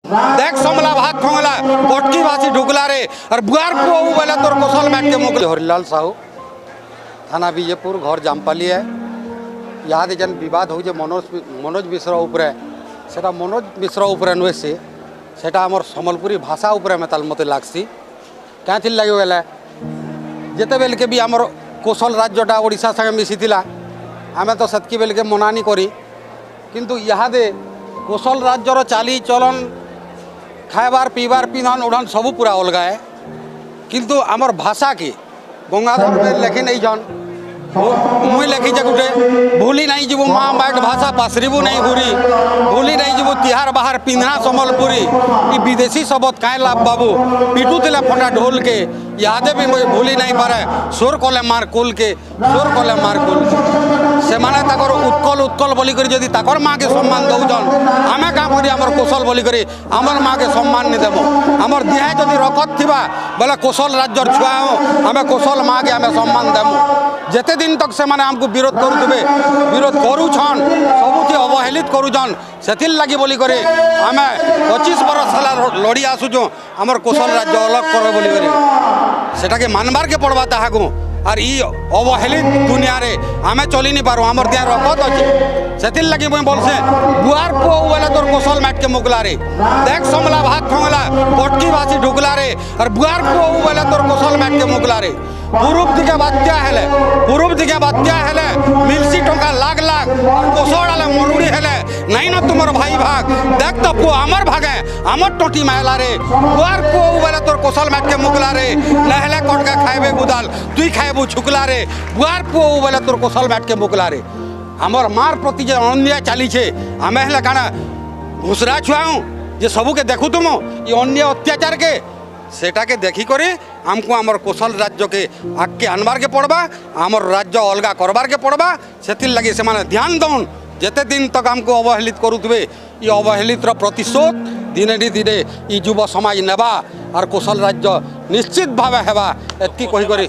देख समला भाग खोंगला पटकी भासी ढुकला रे और बुआर को बोले तोर कोसल बैठ के मुगले हरिलाल साहू थाना विजयपुर घर जामपाली है। यहाँ जन विवाद हो मनोज मिश्र उपरे सेटा मनोज मिश्र उपरे नुहे सेटा आमर सम्बलपुरी भाषा उपरे मेताल मते लागसी क्या थी लगे बेले जिते बेल के भी आमर कोसल राज्यटा ओडिशा संगे मिशीला आमे तो सेतकी बेल के मनानी करी किंतु यहाँ दे कोसल राज्यर चाली चलन खाइबार पीबार पिंधन उड़न सबू पूरा अलगा है किंतु आमर भाषा के गंगाधर में लेखी नहीं जन मुई लेखी गुटे भूली नहीं जीवु माँ बैठ भाषा पासरीबू नहीं घूरी भूली नहीं जीवु तिहार बाहर पिंधना सम्बलपुरी ई विदेशी शब्द कहीं लाभ बाबू पिटू तिला फटा ढोल के यादे भी मुझे भूली नहीं पारे सुर कले मार कुल के सुर कले मार कुल से माने ताकर उत्कल उत्कल बोली करी जदि ताकर माँ के सम्मान दौजन आमे काम करी आमर कोसल बोली करी आमर माँ के सम्मान नहीं देबो आमर देह जदि रखत थिबा बोले कोसल राज्यर छुआ हो आमे कोसल माँ के आमे सम्मान देमु जेते दिन तक से माने हमको विरोध करुवे विरोध करूछन सबुथि अवहेलित करूछन सेथिल लगी बोली करे आमे 25 बरस साला लड़ी आसुछु आमर कोसल राज्य अलग कर बोली करे सेटा के मानबार के पड़वा ताहागु और ई अवहेलित दुनिया रे आमे चली नहीं पारो आमर दिया रखत अच्छे सेथिल लगी मुई बोलसे बुआर को वाला तोर कोसल मैट के मुगला रे देख समला भाग खोंगला पटकी भासी ढुकला रे और बुआर को वाला तोर कोसल मैट के मुगला रे पूर्व दिखे बात्या हेले मिलसी टंका लाख लाख कोसड़ाले मरुड़ी हेले नहीं ना तुमर भाई भाग देख तो पु आमर भागे आमर टोटी महला रे बुआर को वाला तोर कोसल मैट के मुगला रे लहले कट के खाइबे गुदाल तुई खाइबू छुकला रे बुआर को वाला तोर कोसल मैट के मुगला रे आमर मार प्रति जे अन्याय चाली छे आमे हेले काना घुसरा छुआऊ जे सबू के देखु तुम ये अन्याय अत्याचार के सेटा के देखी करे हमको आमर कोसल राज्य के आगे आनबार के पड़बा आमर राज्य अलगा करबार के पड़बा सेतिल लगी से माने ध्यान दौन जेते दिन तक हमको अवहेलित करुवे ये अवहेलित प्रतिशोध दिने दिने ये युव समाज नेबा और कोसल राज्य निश्चित भावे हेबा एति कहि करे।